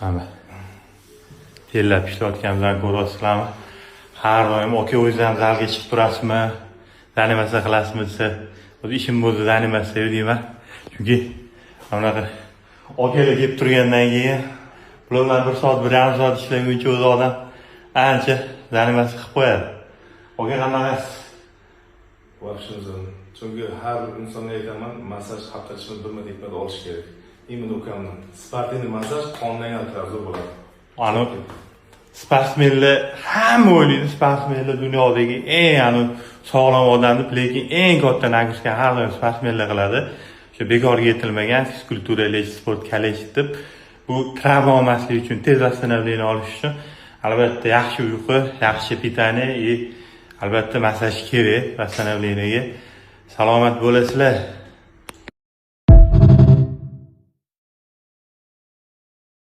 Mana tellab ishlayotganimizdan ko'ryapsiz qilaman. Har doim aka o'zingiz ham zalga chiqib turasizmi? Zanimatsiya qilasizmi desa, o'zi ishim bo'lsa zanimatsiya deyman. Chunki bunaqa akalar kelib turgandan keyin bular bilan 1 soat, 1,5 soat ishlaguncha o'zi odam ancha zanimatsiya qilib qo'yadi. Aka qanaqasiz? Вообще chunki har insonga aytaman, massaj hafta ichida 1 marta olish kerak. Именно ukamdan. Sportni massaj qondan tarafdor bo'ladi. Ani sportsmenlar hamma o'ylaydi, sportsmenlar dunyodagi eng sog'lom odamni, lekin eng katta nagruska har doim sportsmenlar qiladi. Shu bekorga yetilmagan fizkultura sport kollej deb bu travma olmaslik uchun, tez восстановление olish uchun albatta yaxshi uyqu, yaxshi pitание и albatta massaj kerak восстановлениеga. Salomat bo'lasizlar.